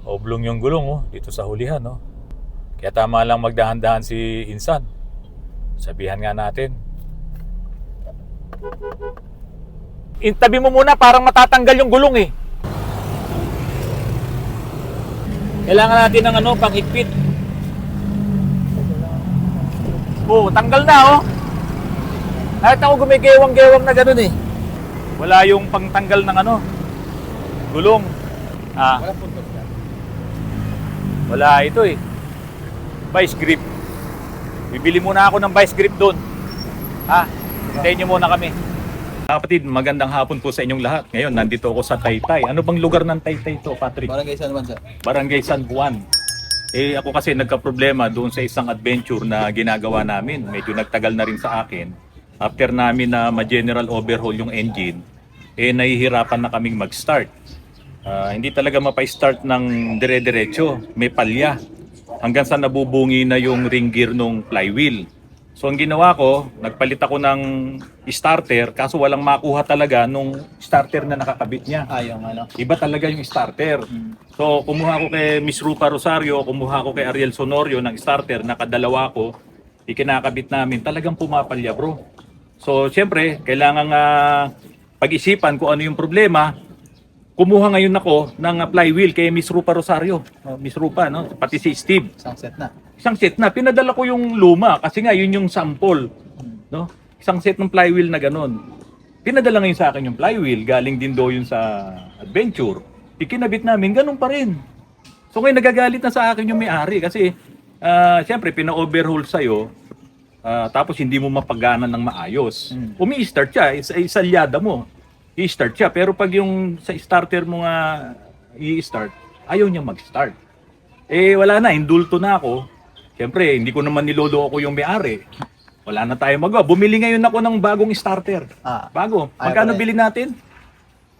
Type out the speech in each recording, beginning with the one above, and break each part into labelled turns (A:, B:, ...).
A: Oblong yung gulong oh, dito sa hulihan oh. Kaya tama lang magdahan-dahan si Insan. Sabihan nga natin. Tabi mo muna, parang matatanggal yung gulong eh. Kailangan natin ng ano, panghigpit. Oh, tanggal na oh. Nakita ko gumigewang-gewang na gano'n eh. Wala yung pangtanggal ng ano, gulong.
B: Wala puntos yan.
A: Wala ito eh. Vice grip. Bibili muna ako ng vice grip doon. Hintayin nyo muna kami. Kapatid, magandang hapon po sa inyong lahat. Ngayon, nandito ako sa Taytay. Ano bang lugar ng Taytay to, Patrick?
B: Barangay San Juan, sir.
A: Barangay San Juan. Ako kasi nagka-problema doon sa isang adventure na ginagawa namin. Medyo nagtagal na rin sa akin. After namin na ma-general overhaul yung engine, nahihirapan na kaming mag-start. Hindi talaga mapa-start ng dire-diretso. May palya. Hanggang sa nabubungi na yung ring gear nung flywheel. So ang ginawa ko, nagpalit ako ng starter kaso walang makuha talaga nung starter na nakakabit niya.
B: Yung ano.
A: Iba talaga yung starter. So kumuha ko kay Miss Rupa Rosario, kumuha ko kay Ariel Sonorio ng starter, nakadalawa ko, ikinakabit namin, talagang pumapalya bro. So siyempre, kailangan pag-isipan kung ano yung problema. Kumuha ngayon ako ng flywheel kay Miss Rupa Rosario. Miss Rupa, no? Pati si Steve.
B: Isang set na.
A: Isang set na. Pinadala ko yung luma kasi nga yun yung sample. No? Isang set ng flywheel na ganun. Pinadala ngayon sa akin yung flywheel. Galing din do yun sa adventure. Ikinabit namin, ganun pa rin. So ngayon nagagalit na sa akin yung may-ari kasi siyempre pina-overhaul sa'yo tapos hindi mo mapagana ng maayos. Umi-start siya, isalyada mo. I-start siya. Pero pag yung sa starter mo nga i-start, ayaw niya mag-start. Wala na, indulto na ako. Siyempre, hindi ko naman niloloko yung may-ari. Wala na tayo magawa. Bumili ngayon ako ng bagong starter. Bago. Magkano bili natin?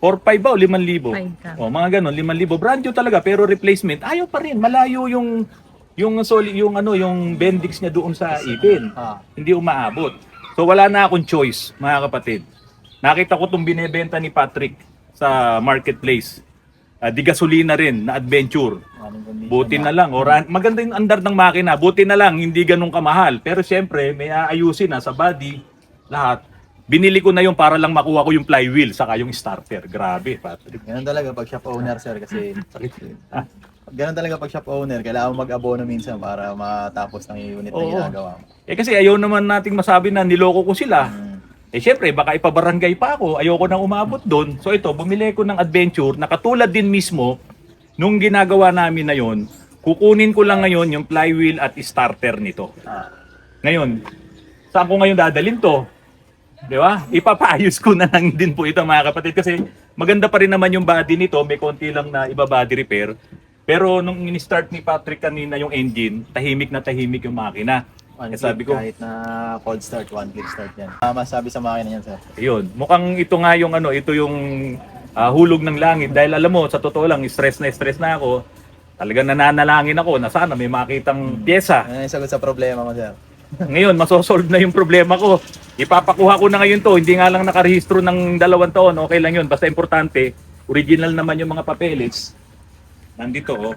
A: 4,500 ba o 5,000? O, mga ganon, 5,000. Brand new talaga, pero replacement, ayaw pa rin. Malayo yung bendix niya doon sa ipin. Hindi umaabot. So, wala na akong choice, mga kapatid. Nakita ko itong binebenta ni Patrick sa marketplace. Di gasolina rin na adventure. Buti na lang. Maganda yung andar ng makina. Buti na lang, hindi ganun kamahal. Pero siyempre, may aayusin na sa body, lahat. Binili ko na yung para lang makuha ko yung flywheel saka yung starter. Grabe, Patrick.
B: Ganun talaga pag shop owner, sir, kasi ganun talaga pag shop owner, kailangan mo mag-abono minsan para matapos ng unit na ginagawa mo.
A: Kasi ayaw naman nating masabi na niloko ko sila. Siyempre, baka ipabarangay pa ako. Ayoko nang umabot doon. So ito, bumili ko ng adventure na katulad din mismo nung ginagawa namin na yon. Kukunin ko lang ngayon yung flywheel at starter nito. Ngayon, saan ko ngayon dadalhin to? Di ba? Ipapaayos ko na lang din po ito mga kapatid kasi maganda pa rin naman yung body nito. May konti lang na iba body repair. Pero nung in-start ni Patrick kanina yung engine, tahimik na tahimik yung makina. Sabi ko,
B: kahit na cold start, one click start yan. Masabi sa makina yan, sir.
A: Ayun, mukhang ito nga yung ito yung hulog ng langit dahil alam mo, sa totoo lang, stress na ako. Talagang nananalangin ako na sana may makitang pyesa.
B: Ano yung sagot sa problema mo, sir?
A: Ngayon, masosolve na yung problema ko. Ipapakuha ko na ngayon to, hindi nga lang nakarehistro ng 2 taon, okay lang yun. Basta importante, original naman yung mga papeles. Nandito, oh.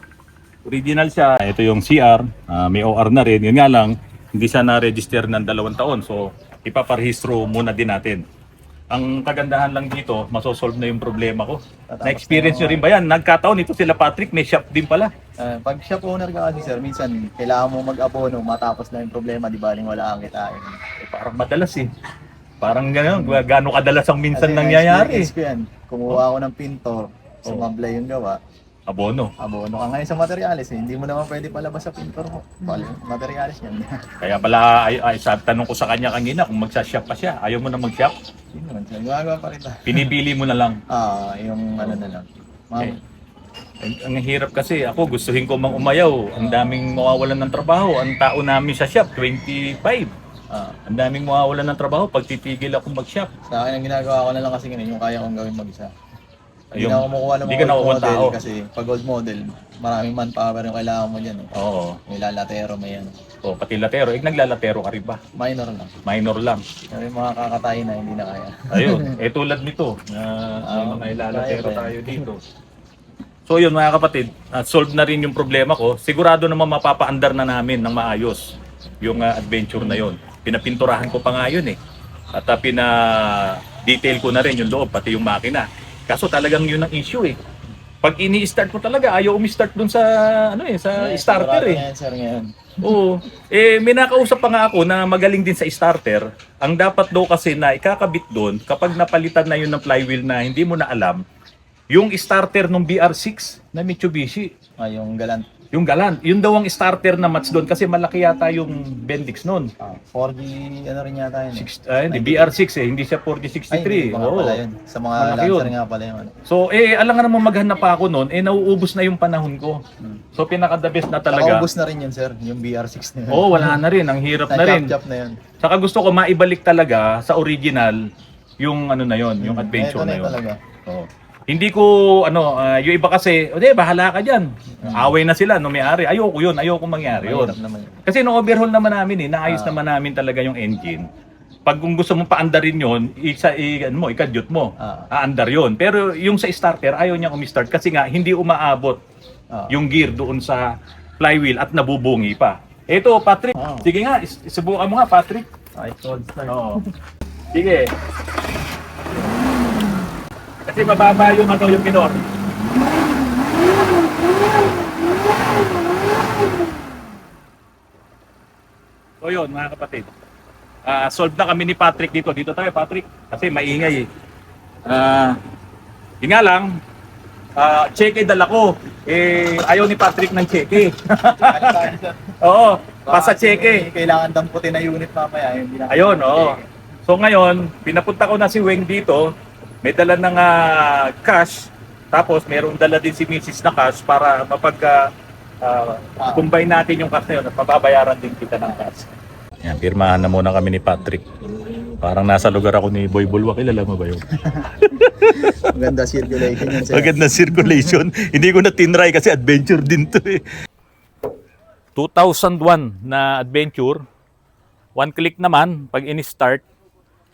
A: Original siya. Ito yung CR, may OR na rin. Yun nga lang, hindi siya na-register ng 2 taon. So, ipaparehistro muna din natin. Ang kagandahan lang dito, masosolve na yung problema ko. Na-experience nyo rin ba yan? Nagkataon, ito sila Patrick, may shop din pala.
B: Pag shop owner ka kasi, sir, minsan kailangan mo mag-abono matapos na yung problema, di baling wala ang kitain.
A: Parang madalas eh. Parang gano'n kadalas ang minsan
B: Kasi
A: nangyayari.
B: na-experience ko yan. Kumuha ako ng pintor, sumablay yung gawa.
A: Abono.
B: Abono ka ngayon sa materialis eh. Hindi mo naman pwede palabas sa pintor mo. Materialis yan.
A: Kaya pala, tanong ko sa kanya kanina kung magsa-shop pa siya. Ayaw mo na mag-shop?
B: Yun naman, sir. Gumagawa pa rin tayo.
A: Pinipili mo na lang.
B: Yung ano na lang.
A: Ang hirap kasi, ako gustuhin ko mang umayaw. Ang daming mawawalan ng trabaho. Ang tao namin sa shop, 25. Ang daming mawawalan ng trabaho pag titigil ako mag-shop.
B: Sa akin, ang ginagawa ko na lang kasi ngayon, yung kaya kong gawin mag-isa. Hindi
A: Yung-
B: na ako kumukuha ng
A: hindi
B: mga
A: ka
B: old
A: nakukuha
B: model
A: tao.
B: kasi pag old model, maraming manpower yung kailangan mo dyan.
A: Oo.
B: May lalatero, may ano.
A: O, pati latero. Naglalatero ka rin ba?
B: Minor lang.
A: Minor lang.
B: May mga kakatay na hindi na kaya.
A: Ayun. Tulad nito. May mga ilalatero
B: kaya pa yan.
A: tayo dito. So yun mga kapatid, solve na rin yung problema ko. Sigurado naman mapapaandar na namin ng maayos yung adventure na yun. Pinapinturahan ko pa nga yun eh. At pina-detail ko na rin yung loob, pati yung makina. Kaso talagang yun ang issue eh. Pag ini-start mo talaga, ayaw umi-start dun sa, sa starter eh.
B: Ngayon, sir, ngayon.
A: Oo. May nakausap pa nga ako na magaling din sa starter. Ang dapat daw kasi na ikakabit doon, kapag napalitan na yun ng flywheel na hindi mo na alam, yung starter ng BR6 na Mitsubishi,
B: Yung Galant.
A: yung Galant, yun daw ang starter na match doon kasi malaki yata yung Bendix noon.
B: 4G, ano rin yata yun.
A: Hindi, BR6 eh, hindi siya
B: Ay,
A: 4063.
B: hindi, baka
A: Oo.
B: pala yun. Sa mga
A: Malaki
B: Lancer
A: yun.
B: nga pala yun.
A: So, alam nga naman maghanap pa ako noon, nauubos na yung panahon ko. So, pinaka-the best na talaga.
B: Nakaubos na rin yun, sir. Yung BR6 na yun.
A: Oo, wala na rin. Ang hirap na rin.
B: Na-chop na yun.
A: Saka gusto ko maibalik talaga sa original yung ano na yon, yung adventure
B: Ito
A: na
B: na
A: yon.
B: talaga.
A: Oo. Hindi ko yung iba kasi, bahala ka diyan. Away na sila no may-ari. Ayoko 'yun, ayoko mangyari 'yun.
B: Mahirap naman yun.
A: Kasi no overhaul naman namin naayos naman namin talaga yung engine. Pag kung gusto mo paandarin 'yon, ikadyot mo. Aandar 'yon. Pero yung sa starter ayaw niya umi-start kasi nga hindi umaabot yung gear doon sa flywheel at nabubungi pa. Ito, Patrick. Sige nga, subukan mo nga, Patrick.
B: Ay, cold start.
A: Oo. Sige. Kasi mababa yung yung minor. So yun mga kapatid. Solve na kami ni Patrick dito. Dito tayo Patrick. Kasi maingay eh. Yun nga lang, cheque dala ko. Ayaw ni Patrick ng cheque. Oo, pasa cheque.
B: Kailangan damputin na unit mamaya. Hindi na
A: Ayun, oo. So ngayon, pinapunta ko na si Weng dito. May dala ng cash. Tapos mayroong dala din si Mrs. na cash para combine natin yung cash na yun at mababayaran din kita ng cash. Yan, pirmahan na muna kami ni Patrick. Parang nasa lugar ako ni Boy Bulwa. Kilala mo ba yun?
B: Maganda circulation yun, sir.
A: Maganda circulation. Hindi ko na tinry kasi adventure din to eh. 2001 na adventure. One click naman pag in-start.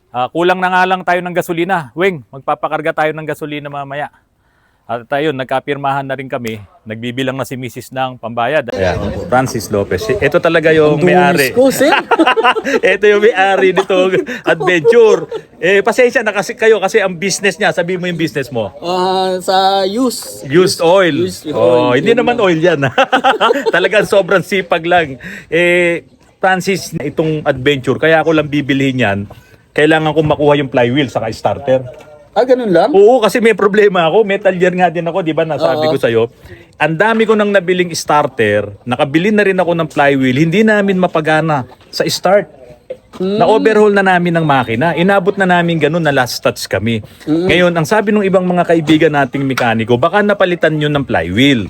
A: Kulang na nga lang tayo ng gasolina. Weng, magpapakarga tayo ng gasolina mamaya. At tayo, nagkapirmahan na rin kami. Nagbibilang na si Mrs. ng pambayad. Ayan, Francis Lopez. Ito talaga yung may-ari. Ito yung may-ari nito adventure. Pasensya na kasi kayo kasi ang business niya. Sabi mo yung business mo.
C: Sa used
A: Used oil.
C: oil.
A: Hindi naman oil yan. Talagang sobrang sipag lang. Francis, itong adventure, kaya ako lang bibilihin yan. Kailangan kong makuha yung flywheel saka starter.
C: ganun lang?
A: Oo, kasi may problema ako. Metal gear nga din ako, di ba? Nasabi ko sa'yo. Ang dami ko nang nabiling starter. Nakabili na rin ako ng flywheel. Hindi namin mapagana sa start. Na-overhaul na namin ng makina. Inabot na namin ganun na last touch kami. Ngayon, ang sabi ng ibang mga kaibigan nating mekaniko, baka napalitan yun ng flywheel.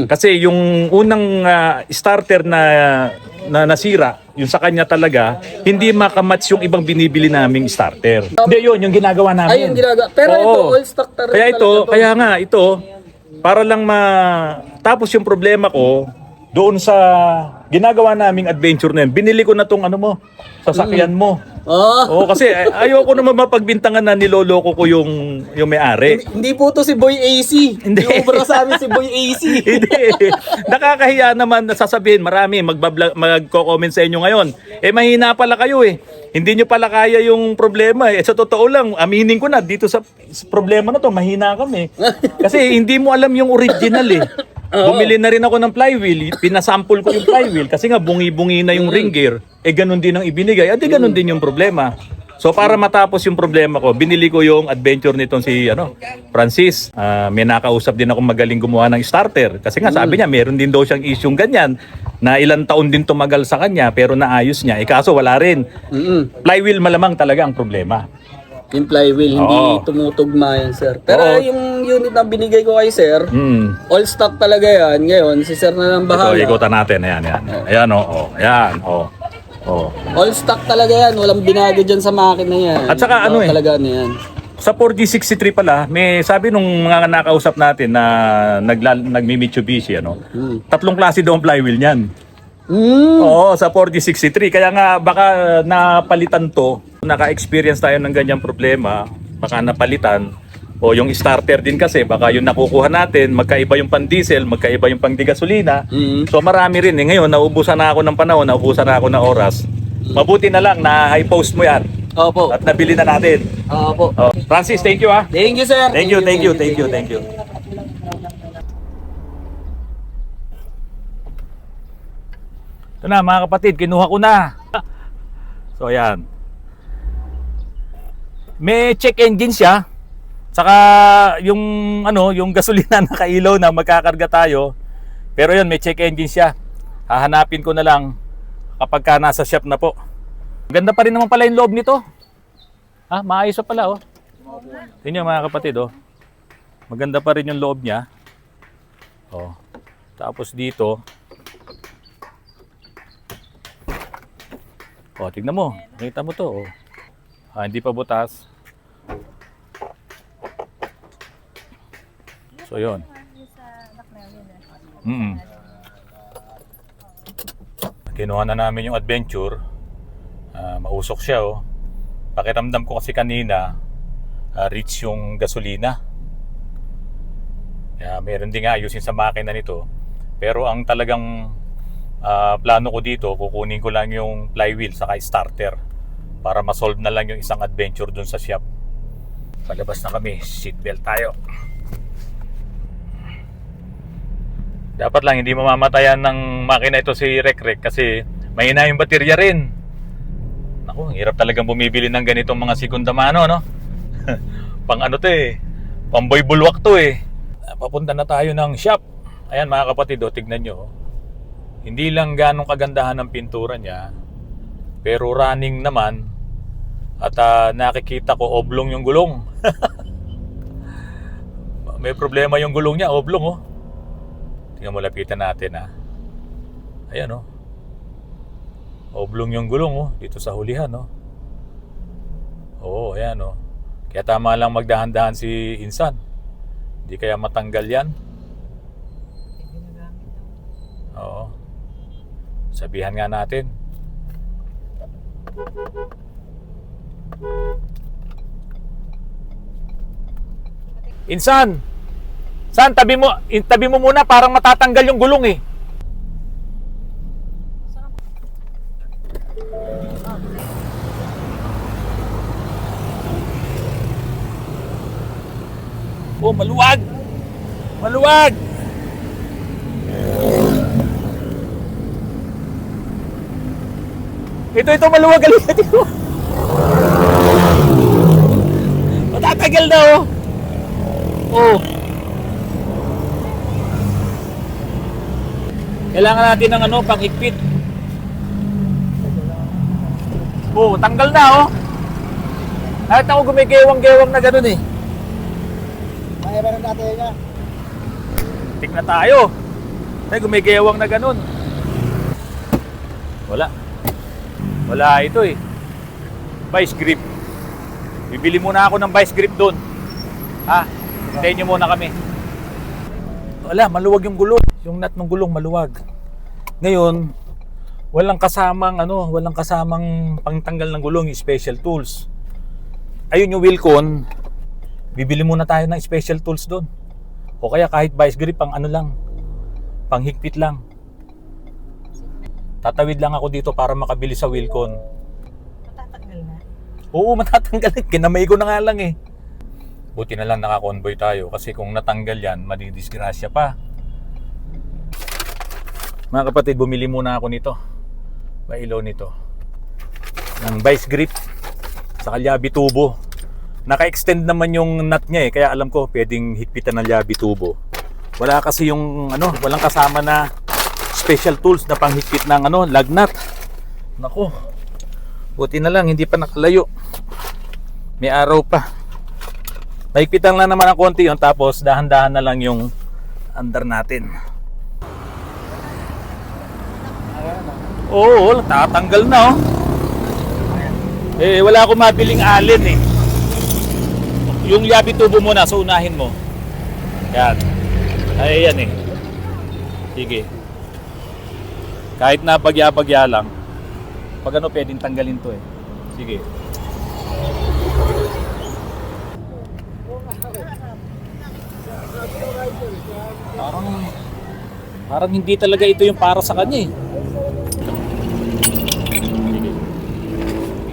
A: Kasi yung unang starter na nasira, yung sa kanya talaga, hindi makamatch yung ibang binibili naming starter. Hindi yun, yung ginagawa namin.
C: Ay, yung ginagawa. Pero
A: Oo.
C: ito, all stock na rin
A: Kaya ito,
C: talaga to.
A: kaya nga, ito, para lang tapos yung problema ko, doon sa ginagawa naming adventure na yun, binili ko na tong sasakyan mo. Oo, kasi ayoko naman mapagbintangan na niloloko ko yung may-ari.
C: Hindi po to si Boy AC.
A: Hindi.
C: Yung obra sa amin si Boy AC.
A: Hindi. Nakakahiya naman na sasabihin, marami magko-comment sa inyo ngayon. Mahina pala kayo eh. Hindi nyo pala kaya yung problema eh. Sa totoo lang, aminin ko na, dito sa problema na to, mahina kami. Kasi hindi mo alam yung original eh. Bumili na rin ako ng flywheel, pinasample ko yung flywheel kasi nga bungi-bungi na yung ring gear. Ganun din ang ibinigay. Ganun din yung problema. So para matapos yung problema ko, binili ko yung adventure nitong si Francis. May nakausap din ako magaling gumawa ng starter. Kasi nga sabi niya, meron din daw siyang isyung ganyan na ilang taon din tumagal sa kanya pero naayos niya. Kaso wala rin. Flywheel malamang talaga ang problema.
C: Yung flywheel, hindi
A: Oo.
C: tumutugma yan, sir. Pero
A: Oo.
C: yung unit na binigay ko kay sir, all stock talaga yan. Ngayon, si sir na lang bahala.
A: Ito, ikutan natin. Ayan. Ayan, Ayan,
C: All stock talaga yan. Walang binago dyan sa makina yan.
A: At saka
C: Talaga yan.
A: Sa 4G63 pala, may sabi nung mga nakausap natin na nagmi-Mitsubishi, 3 klase daw ang flywheel niyan. Oo, sa 4G63. Kaya nga baka napalitan to, naka-experience tayo ng ganyang problema, baka napalitan, O yung starter din kasi, baka yung nakukuha natin, magkaiba yung pang-diesel, magkaiba yung pang-gasolina. So marami rin eh. Ngayon, naubusan na ako ng panahon, naubusan na ako ng oras. Mabuti na lang na i-post mo yan.
C: Opo.
A: At nabili na natin.
C: Opo.
A: Francis, thank you ah.
C: Thank you, sir.
A: Thank you. Ito na mga kapatid, kinuha ko na. So ayan. May check engine siya. Saka yung yung gasolina nakailaw na magkakarga tayo. Pero yun, may check engine siya. Hahanapin ko na lang kapag ka nasa shop na po. Ganda pa rin naman pala yung loob nito. Maayos pa pala oh. Tingnan mga kapatid oh. Maganda pa rin yung loob niya. Oh. Tapos dito. Oh, tignan mo. Nakita mo to oh. Hindi pa butas. So yun. Kinuha na namin yung Adventure. Mausok siya oh. Pakiramdam ko kasi kanina rich yung gasolina. Kaya meron din nga ayusin sa makina nito. Pero ang talagang plano ko dito, kukunin ko lang yung flywheel saka starter para ma-solve na lang yung isang Adventure dun sa shop. Palabas na kami, seatbelt tayo. Dapat lang hindi mamamatayan ng makina ito si Rek kasi mahina yung baterya rin. Naku, hirap talagang bumibili ng ganitong mga segunda mano, no? Pang ano to eh, pang boy bulwak to eh. Papunta na tayo ng shop. Ayan mga kapatid, tignan nyo. Hindi lang ganong kagandahan ng pintura niya, pero running naman. At nakikita ko oblong yung gulong. May problema yung gulong niya, oblong oh. Tingnan mo, lapitan natin ha. Ayan oh. Oblong yung gulong oh, dito sa hulihan oh. Oo, ayan oh. Kaya tama lang magdahan-dahan si Insan. Hindi kaya matanggal yan. Oo. Sabihan nga natin. Insan! San, tabi mo muna, parang matatanggal yung gulong eh. Oh, maluwag! Maluwag! Ito maluwag, alikat ito. Matatagal na oh. Oh. Kailangan natin ng pang-higpit. Oh, tanggal na oh. Kahit ako gumigewang-gewang na ganun eh.
B: Mayroon natin niya.
A: Tik na tayo. Ay, gumigewang na ganun. Wala ito eh. Vice grip. Bibili muna ako ng vice grip doon. Hintayin nyo muna kami. Wala, maluwag yung gulong. Yung nut ng gulong maluwag. Ngayon, walang kasamang pangtanggal ng gulong, yung special tools. Ayun yung Wilcon. Bibili muna tayo ng special tools doon. O kaya kahit vice grip, panghigpit lang. Tatawid lang ako dito para makabili sa Wilcon.
D: Matatanggal na?
A: Oo, matatanggal. Kinamay ko na nga lang eh. Buti na lang naka-convoy tayo kasi kung natanggal yan, madidisgrasya pa. Mga kapatid, bumili muna ako nito. Bailaw nito. Ng vice grip sa kalyabi tubo. Naka-extend naman yung nut niya eh, kaya alam ko pwedeng higpitan ng lyabi tubo. Wala kasi yung walang kasama na special tools na panghigpit ng lug nut. Nako. Buti na lang hindi pa nakalayo. May araw pa. Mahigpitan lang naman ang konti yun, tapos dahan-dahan na lang yung under natin. Oo, tatanggal na oh. Wala akong mabiling alin eh. Yung lyabi tubo muna, so unahin mo. Yan. Ayan eh. Sige. Kahit na bagya-bagya lang, pag pwedeng tanggalin to eh. Sige. Parang hindi talaga ito yung para sa kanya eh.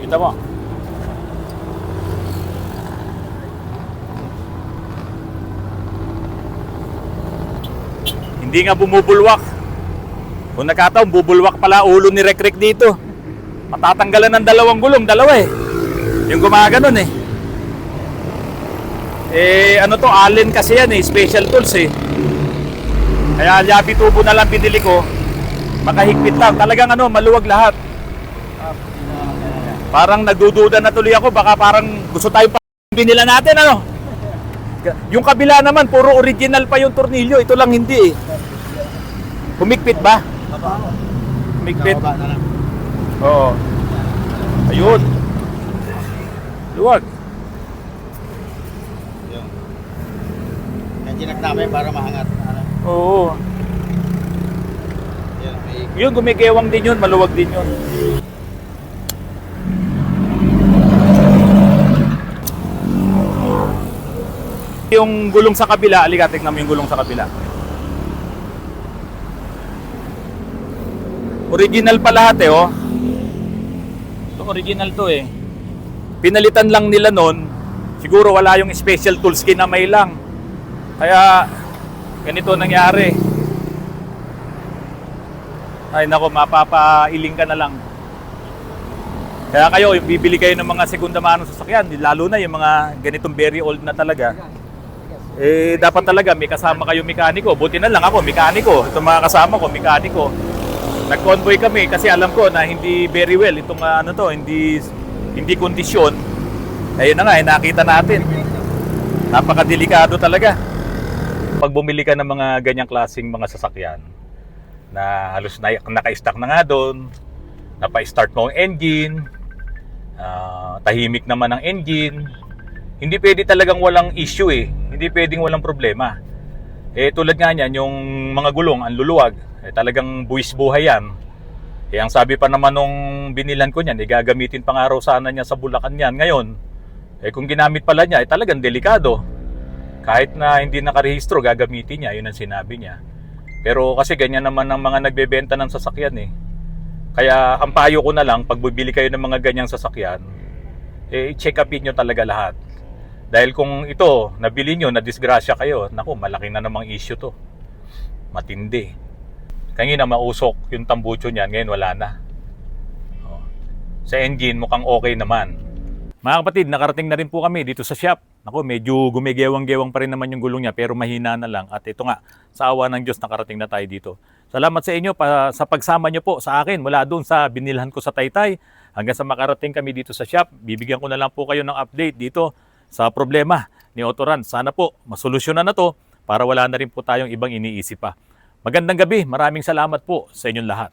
A: Kita mo. Hindi nga bumubulwak. Kung nagkataon, bubulwak pala ulo ni Rek dito. Matatanggalan ng dalawang gulong, dalawa eh. Yung gumaganon eh. Ano to, Allen kasi yan eh, special tools eh. Kaya yabi tubo na lang binili ko. Makahigpit lang, talagang maluwag lahat. Parang nagdududa na tuloy ako, baka parang gusto tayong binila natin Yung kabila naman, puro original pa yung tornilyo, ito lang hindi eh. Humigpit ba? Humigpit? Oo. Ayun. Luwag.
B: Yan, tinak namin para mahangat.
A: Oo.
B: Yan, may
A: Yun, gumigewang din yun, maluwag din yun. Yung gulong sa kabila, alika, tignan mo yung gulong sa kabila. Original pa lahat eh, oh. Ito, original to eh. Pinalitan lang nila nun, siguro wala yung special tools, kinamay lang. Kaya, ganito nangyari. Ay nako, mapapailing ka na lang. Kaya kayo, yung bibili kayo ng mga segunda mano sasakyan, lalo na yung mga ganitong very old na talaga. Dapat talaga may kasama kayo mekaniko. Buti na lang ako, mekaniko. Itong mga kasama ko, mekaniko. Nag-convoy kami kasi alam ko na hindi very well itong hindi kondisyon. Ayun na nga, nakita natin. Napakadelikado talaga. Pag bumili ka ng mga ganyang klaseng mga sasakyan na halos naka-stack na nga doon, napa-start mo ang engine, tahimik naman ang engine, hindi pwede talagang walang issue eh. Hindi pwedeng walang problema. Tulad nga niyan, yung mga gulong, ang luluwag, talagang buwis buhay yan. Ang sabi pa naman nung binilan ko niyan, gagamitin pang araw sana niya sa Bulacan yan. Ngayon, kung ginamit pala niya, talagang delikado. Kahit na hindi nakarehistro, gagamitin niya, yun ang sinabi niya. Pero kasi ganyan naman ang mga nagbebenta ng sasakyan eh. Kaya ang payo ko na lang, pag bibili kayo ng mga ganyang sasakyan, i-check upin nyo talaga lahat. Dahil kung ito, nabili nyo, na-disgrasya kayo, naku, malaki na namang issue to. Matindi. Kanina mausok yung tambucho niyan, ngayon wala na. Sa engine, mukhang okay naman. Mga kapatid, nakarating na rin po kami dito sa shop. Naku, medyo gumigewang-gewang pa rin naman yung gulong niya, pero mahina na lang. At ito nga, sa awa ng Diyos, nakarating na tayo dito. Salamat sa inyo sa pagsama nyo po sa akin mula doon sa binilhan ko sa Taytay. Hanggang sa makarating kami dito sa shop, bibigyan ko na lang po kayo ng update dito sa problema ni Autoran. Sana po masolusyonan na to para wala na rin po tayong ibang iniisip pa. Magandang gabi, maraming salamat po sa inyong lahat.